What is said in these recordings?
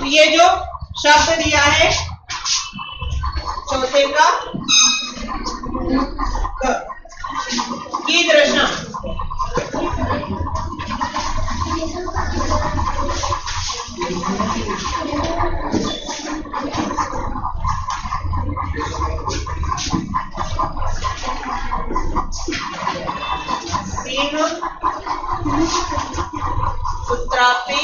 तो ये जो शब्द दिया है चौथे का कीदृशम, सिंह पुत्रापि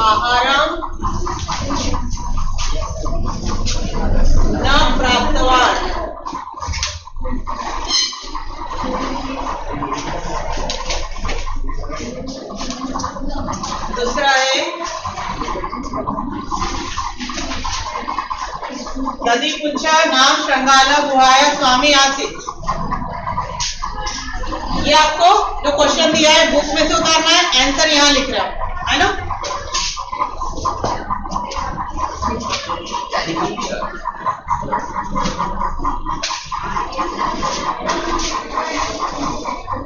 आहारम न प्राप्तवान। दूसरा है यदि पूछा नाम श्रृंगाला गुहाया स्वामी आसित। ये आपको जो क्वेश्चन दिया है बुक में से उतारना है, आंसर यहाँ लिख रहा है ना।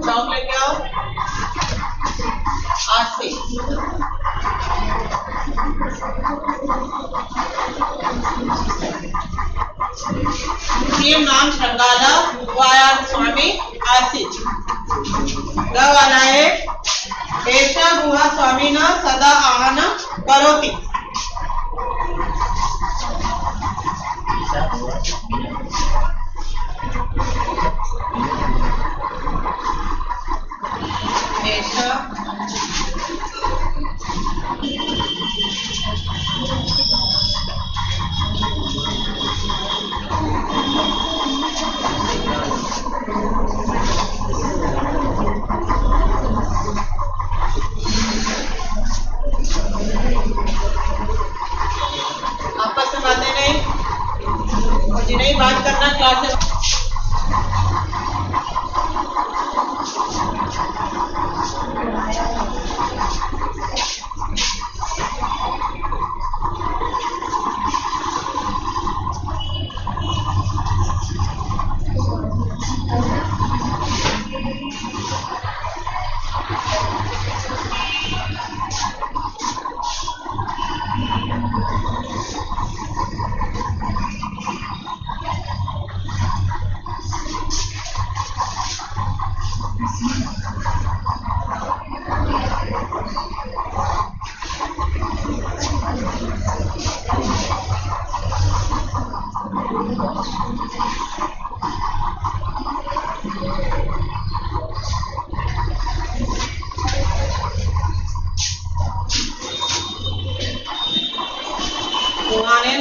चौक लेके आओ आसित। नाम श्रृंगाला गुहाया स्वामी आसित। ग वाला है एषा गुहा स्वामी न सदा आहन करोति। आपस में बातें नहीं, मुझे नहीं बात करना क्लास में।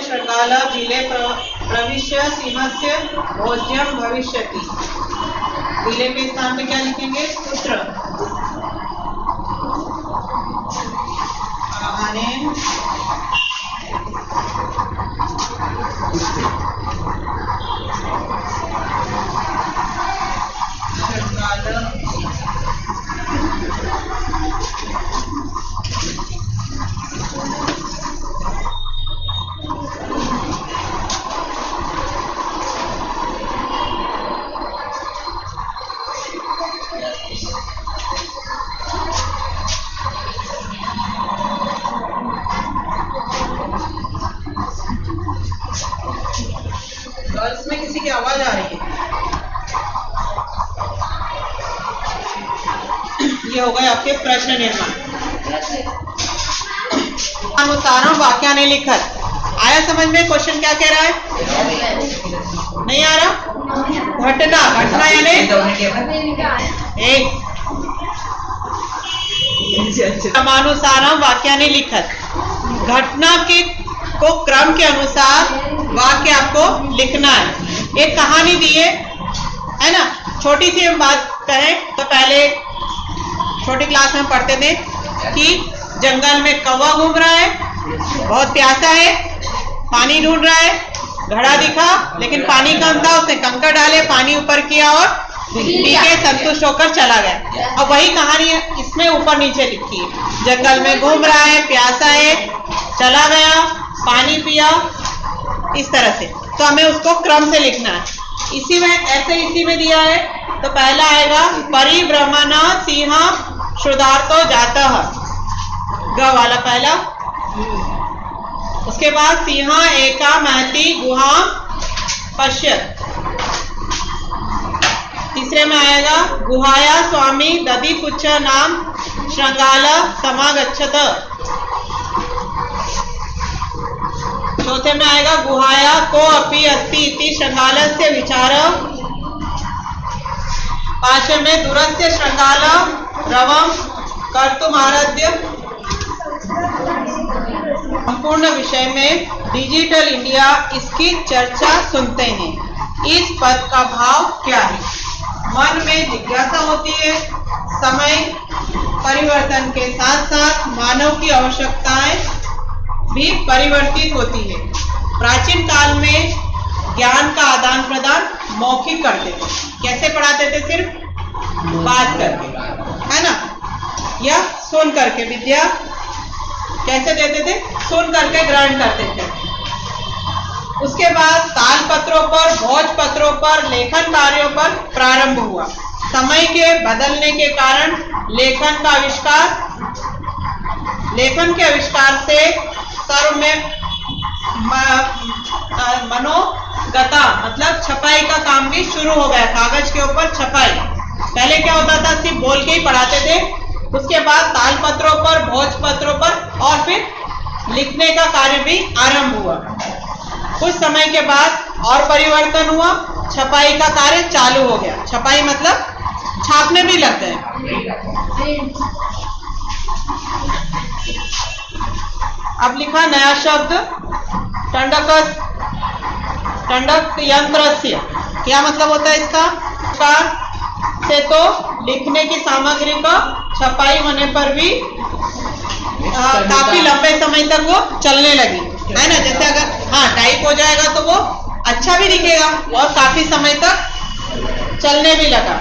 श्रृंगाला बिले प्रविश्य सिंहस्य भोज्यम भविष्यति। बिले के स्थान में क्या लिखेंगे? पुत्र। श्रृंगाला इसमें किसी की आवाज आ रही है। ये हो गए आपके प्रश्न निर्माण। अनुसारम वाक्या ने लिखत। आया समझ में? क्वेश्चन क्या कह रहा है? नहीं आ रहा? घटना, घटना यानी क्रमानुसारम वाक्या ने लिखत। घटना के को क्रम के अनुसार वाक्य आपको लिखना है। एक कहानी दी है ना। छोटी सी हम बात करें तो पहले छोटी क्लास में पढ़ते थे कि जंगल में कौवा घूम रहा है, बहुत प्यासा है, पानी ढूंढ रहा है, घड़ा दिखा लेकिन पानी कम था, उसने कंकड़ डाले, पानी ऊपर किया और पी के संतुष्ट होकर चला गया। अब वही कहानी इसमें ऊपर नीचे लिखी है। जंगल में घूम रहा है, प्यासा है, चला गया, पानी पिया, इस तरह से। तो हमें उसको क्रम से लिखना है। इसी में ऐसे इसी में दिया है तो पहला आएगा परिभ्रमण सिंह श्रुधार्तो जातः, ग वाला पहला। उसके बाद सिंह एका महती गुहा पश्यत। तीसरे में आएगा गुहाया स्वामी दधि पुच्छ नाम श्रृंगाल समागच्छत। चौथे में आएगा गुहाया को अपि अस्ति इति श्रृंगालस्य विचार। पांचवे में दूरस्य श्रृंगाल रवम कर्तुमाराध्य। संपूर्ण विषय में डिजिटल इंडिया इसकी चर्चा सुनते हैं। इस पद का भाव क्या है? मन में जिज्ञासा होती है। समय परिवर्तन के साथ साथ मानव की आवश्यकताएं भी परिवर्तित होती है। प्राचीन काल में ज्ञान का आदान प्रदान मौखिक करते थे। कैसे पढ़ाते थे? सिर्फ बात करके, है ना, या सुन करके। विद्या कैसे देते थे? सुन करके ग्रहण करते थे। उसके बाद तालपत्रों पर, भोजपत्रों पर, लेखन कार्यों पर प्रारंभ हुआ। समय के बदलने के कारण लेखन के आविष्कार से सर्व में मनोगता मतलब छपाई का काम भी शुरू हो गया। कागज के ऊपर छपाई। पहले क्या होता था? सिर्फ बोल के ही पढ़ाते थे। उसके बाद तालपत्रों पर, भोजपत्रों पर और फिर लिखने का कार्य भी आरंभ हुआ। कुछ समय के बाद और परिवर्तन हुआ, छपाई का कार्य चालू हो गया। छपाई मतलब छापने भी लग गए। अब लिखा नया शब्द टंडक यंत्रस्य। क्या मतलब होता है इसका? से तो लिखने की सामग्री का छपाई होने पर भी काफी लंबे समय तक वो चलने लगी, है ना। जैसे अगर टाइप हो जाएगा तो वो अच्छा भी दिखेगा और काफी समय तक चलने भी लगा।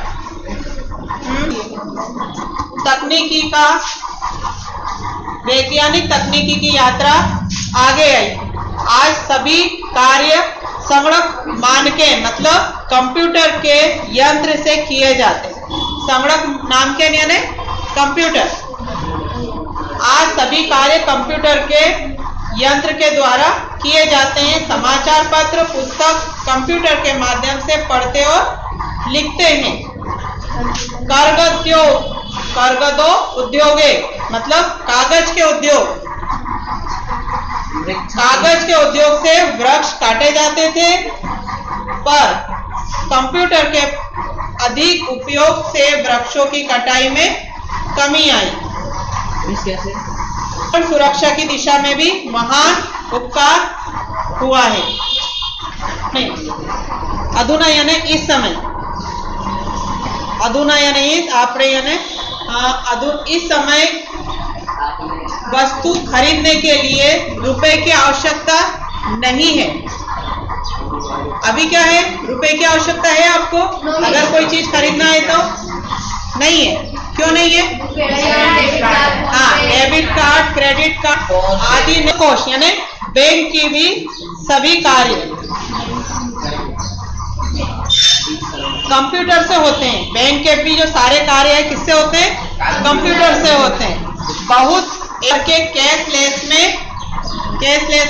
तकनीकी का वैज्ञानिक तकनीकी की यात्रा आगे आई। आज सभी कार्य संगणक मानके मतलब कंप्यूटर के यंत्र से किए जाते हैं। संगणक नाम के यानी कंप्यूटर। आज सभी कार्य कंप्यूटर के यंत्र के द्वारा किए जाते हैं। समाचार पत्र, पुस्तक कंप्यूटर के माध्यम से पढ़ते और लिखते हैं। करगदो उद्योगे मतलब कागज के उद्योग। कागज के उद्योग से वृक्ष काटे जाते थे, पर कंप्यूटर के अधिक उपयोग से वृक्षों की कटाई में कमी आई। और सुरक्षा की दिशा में भी महान उपकार हुआ है। नहीं, अधुना यानी इस समय, अधुना यानी इस, आपरे यानी इस समय वस्तु खरीदने के लिए रुपए की आवश्यकता नहीं है। अभी क्या है? रुपए की आवश्यकता है आपको। अगर कोई चीज खरीदना है तो नहीं है। क्यों नहीं है? डेबिट कार्ड, क्रेडिट कार्ड आदि कोष यानी बैंक की भी सभी कार्य कंप्यूटर से होते हैं। बैंक के भी जो सारे कार्य है किससे होते हैं? कंप्यूटर से होते हैं। बहुत के कैशलेस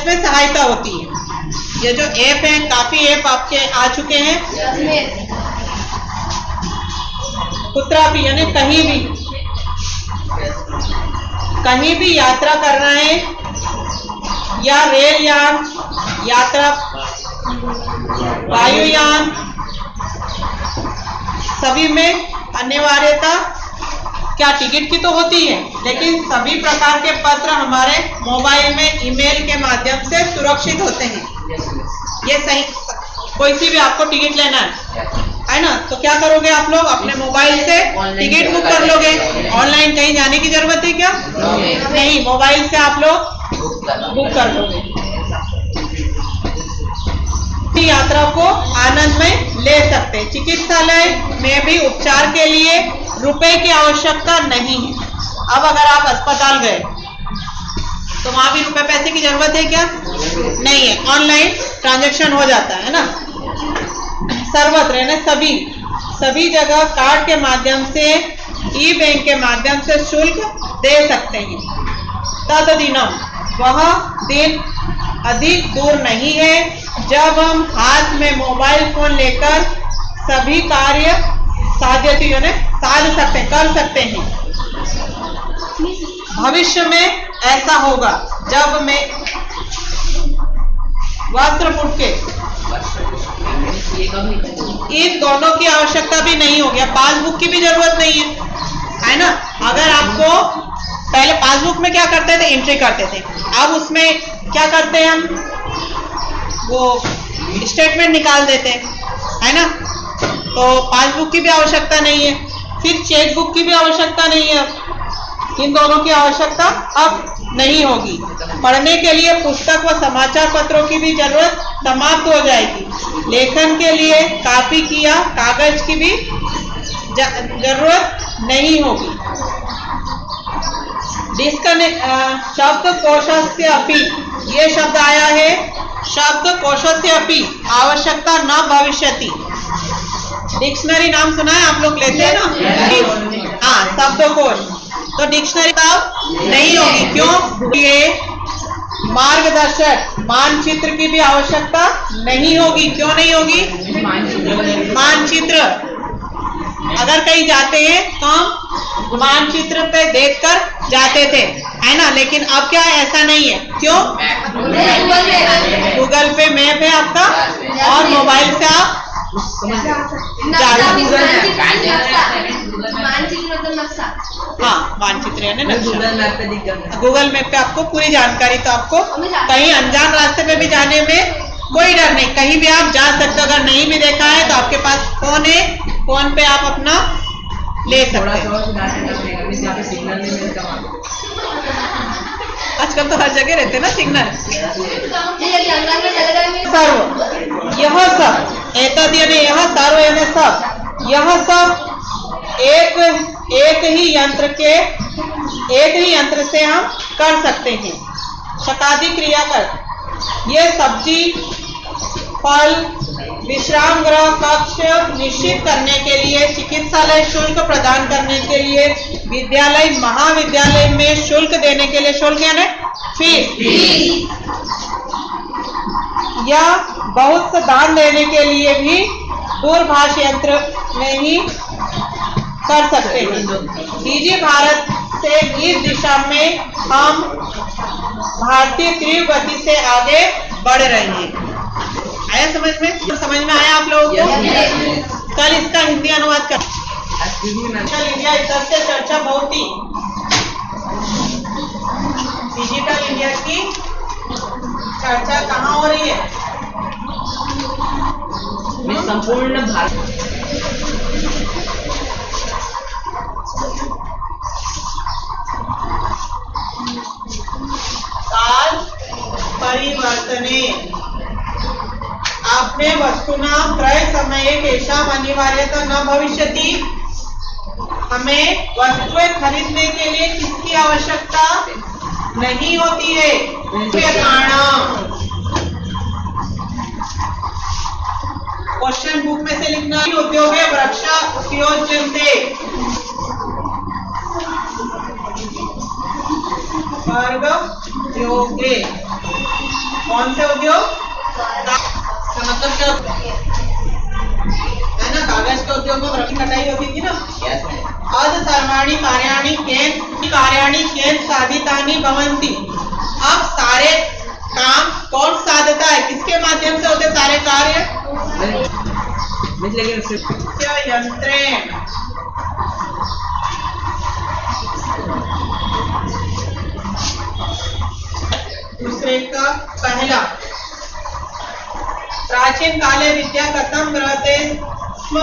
में सहायता होती है। ये जो ऐप है, काफी ऐप आपके आ चुके हैं। कुत्रा भी यानी कहीं भी यात्रा करना है या रेलयान यात्रा, वायुयान, सभी में अनिवार्यता क्या टिकट की तो होती है, लेकिन सभी प्रकार के पत्र हमारे मोबाइल में ईमेल के माध्यम से सुरक्षित होते हैं। ये सही, कोई सी भी आपको टिकट लेना है ना, तो क्या करोगे आप लोग? अपने मोबाइल से टिकट बुक कर लोगे। ऑनलाइन कहीं जाने की जरूरत है क्या? नहीं, मोबाइल से आप लोग बुक कर लोगे। यात्रा को आनंद में ले सकते हैं। चिकित्सालय में भी उपचार के लिए रुपए की आवश्यकता नहीं है। अब अगर आप अस्पताल गए तो वहां भी रुपए पैसे की जरूरत है क्या? नहीं है। ऑनलाइन ट्रांजैक्शन हो जाता है ना। सर्वत्र यानी सभी जगह कार्ड के माध्यम से, ई बैंक के माध्यम से शुल्क दे सकते हैं। तददिनम, वह दिन अधिक दूर नहीं है जब हम हाथ में मोबाइल फोन लेकर सभी कार्य साध्यति साध सकते, कर सकते हैं। भविष्य में ऐसा होगा जब मैं वस्त्र पुटके, इन दोनों की आवश्यकता भी नहीं होगी। अब पासबुक की भी जरूरत नहीं है ना। अगर आपको पहले पासबुक में क्या करते थे, एंट्री करते थे, अब उसमें क्या करते हैं हम, वो स्टेटमेंट निकाल देते हैं, है ना। तो पासबुक की भी आवश्यकता नहीं है, फिर चेकबुक की भी आवश्यकता नहीं है। अब इन दोनों की आवश्यकता अब नहीं होगी। पढ़ने के लिए पुस्तक व समाचार पत्रों की भी जरूरत समाप्त हो जाएगी। लेखन के लिए कॉपी की या कागज की भी जरूरत नहीं होगी। शब्द कोशस्य अपि, ये शब्द आया है, शब्द कोशस्य अपि आवश्यकता न भविष्यति। डिक्शनरी नाम सुना है आप लोग, लेते हैं ना। हाँ, शब्दकोश, तो डिक्शनरी तब नहीं होगी। क्यों? ये मार्गदर्शक मानचित्र की भी आवश्यकता नहीं होगी। क्यों नहीं होगी? मानचित्र, अगर कहीं जाते हैं तो हम मानचित्र पे देखकर जाते थे, है ना। लेकिन अब क्या है, ऐसा नहीं है। क्यों? गूगल पे मैप है आपका, और मोबाइल से आप हाँ, मानचित्र है ना, गूगल मैप पे आपको पूरी जानकारी, तो आपको कहीं अनजान रास्ते पे भी जाने में कोई डर नहीं, कहीं भी आप जा सकते हो। अगर नहीं भी देखा है तो आपके पास फोन है, फोन पे आप अपना ले सकते हैं। आजकल तो हर जगह रहते ना सिग्नल। सर्व, यह सब, एतद यानी यह सर्व यानी सब, यह सब एक ही यंत्र से हम कर सकते हैं। शतादि क्रिया कर, ये सब्जी, फल, विश्राम गृह, कक्ष निश्चित करने के लिए, चिकित्सालय शुल्क प्रदान करने के लिए, विद्यालय महाविद्यालय में शुल्क देने के लिए, शुल्क यानी फीस, या बहुत से दान देने के लिए भी दूरभाष यंत्र में ही कर सकते हैं। डीजी भारत से इस दिशा में हम भारतीय तीव्र गति से आगे बढ़ रहे हैं। आया समझ में? समझ में आया आप लोगों को? कल इसका हिंदी अनुवाद कर। डिजिटल इंडिया, इधर से चर्चा बहुत ही डिजिटल इंडिया की चर्चा कहाँ हो रही है? संपूर्ण भारत। काल परिवर्तने आपने वस्तुना क्रय समय केशाम अनिवार्यता न भविष्यति। हमें वस्तुएं खरीदने के लिए किसकी आवश्यकता नहीं होती है? क्वेश्चन बुक में से लिखना। उद्योग वृक्ष उपयोज्यन्ते, वर्ग उद्योगे, कौन से उद्योग? मतलब क्या है ना, कागज के उद्योग में वृक्ष कटाई होती थी ना। अद सर्वाणी कार्याणि केन साधितानि भवन्ति। अब सारे काम कौन साधता है, किसके माध्यम से होते सारे कार्य? यंत्रेण। दूसरे का पहला, प्राचीन काले विद्या कथम रहते स्म।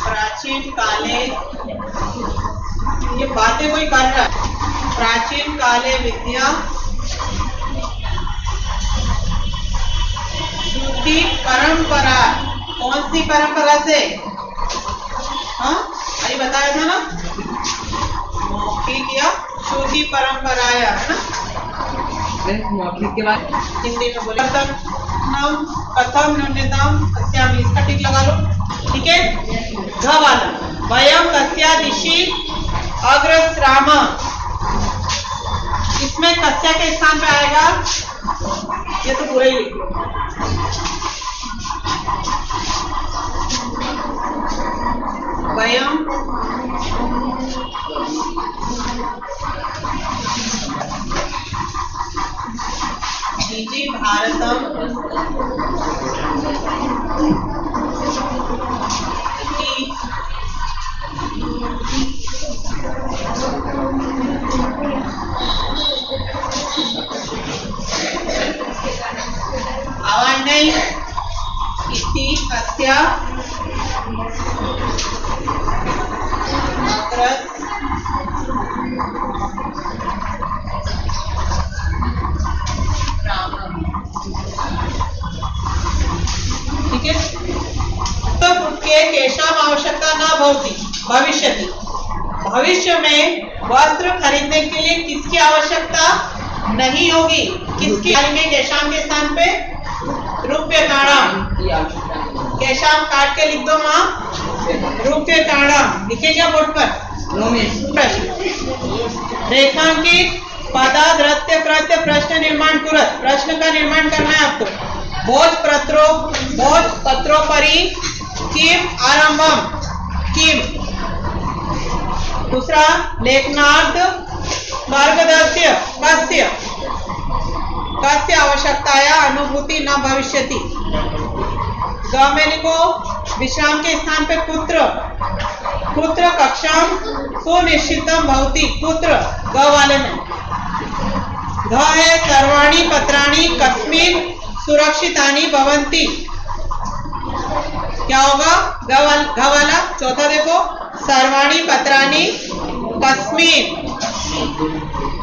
प्राचीन काले, ये बातें कोई कर रहा है। प्राचीन काले विद्या श्रुति परंपरा, कौन सी परंपरा से? हाँ, अरे बताया था ना, आगे किया श्रुति परंपराया, है ना। मौखिक के बाद हिंदी में बोले कथम न्यूनतम कस्यामि, इसका टिक लगा लो, ठीक है। घ वाला वयम कस्या दिशि अग्रस्राम, इसमें कस्या के स्थान पे आएगा, ये तो पूरा ही लिख लो। वयम निजी भारतम आवाज नहीं, इति कस्या ठीक है। तो के केशाम आवश्यकता न भवति भविष्यति, भविष्य में वस्त्र खरीदने के लिए किसकी आवश्यकता नहीं होगी, किसकी में केशाम के स्थान पे रुप्य काणाम, केशाम काट के लिख दो माँ, रुप्य काणाम लिखेगा बोर्ड पर। रेखांकित पदाद्रत्य कृत्य प्रश्न निर्माण कुरत, प्रश्न का निर्माण करना है आपको। भोज पत्रोपरि किम आरंभम, किम। दूसरा लेखनार्थ मार्गदर्श्य कस्य आवश्यकताया अनुभूति न भविष्यति। ग में लिखो विश्राम के स्थान पे पुत्र कक्षाम सुनिश्चितम भवति, पुत्र ग वाले में। घ है सर्वाणि पत्राणि कस्मिन सुरक्षितानि भवन्ति, क्या होगा घ वाला चौथा देखो, सर्वाणि पत्राणि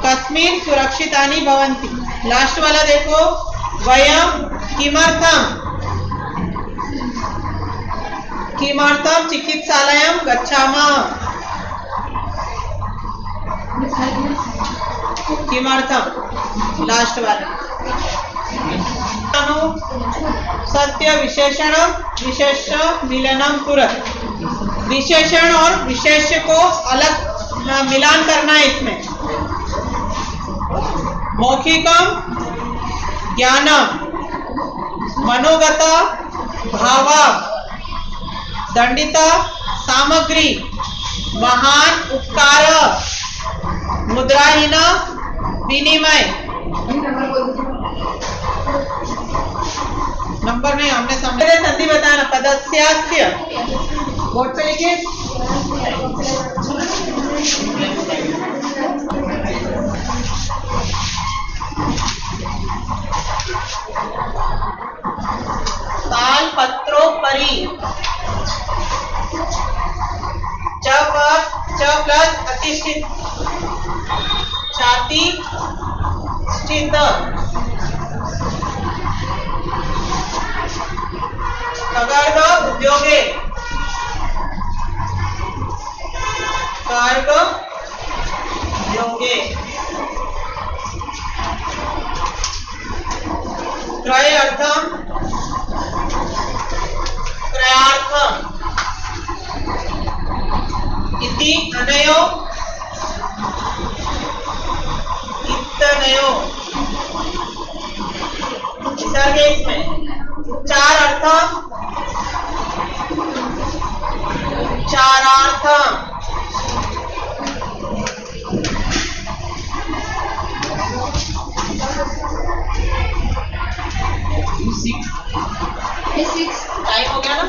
कस्मिन सुरक्षितानि भवन्ति। लास्ट वाला देखो वयम किमर्थम चिकित्सालयम गच्छामः, किमर्थम लास्ट वाला। सत्य विशेषण विशेष मिलनम कुरत, विशेषण और विशेष को अलग मिलान करना है इसमें। मौखिकम ज्ञानम, मनोगत भावा, दंडिता सामग्री, महान उपकार, मुद्राहीन विनिमय। नंबर नहीं, हमने सामने संधि बताना। पदस्यास्य बोर्ड पे लिखिए। ताल पत्रोपरि च प्लस अतिष्ठित छाती स्थित खगर्ग उद्योगे कार्ग योगे क्रय अर्थम क्रयार्थम इति अनयो इतनयो विसर्ग इसमें चार अर्थम चारार्थम टाइम हो गया ना।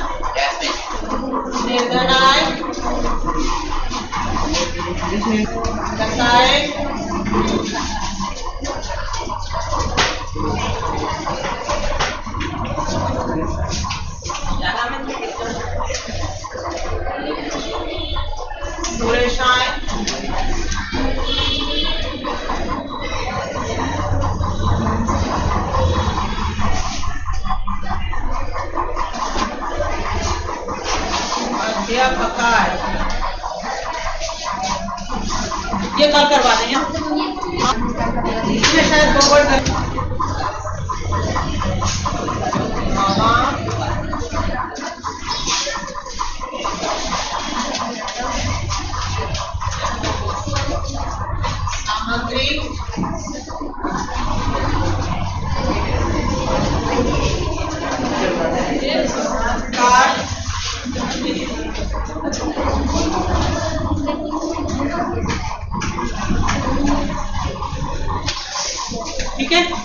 निर्गणाय कसाय ठीक है।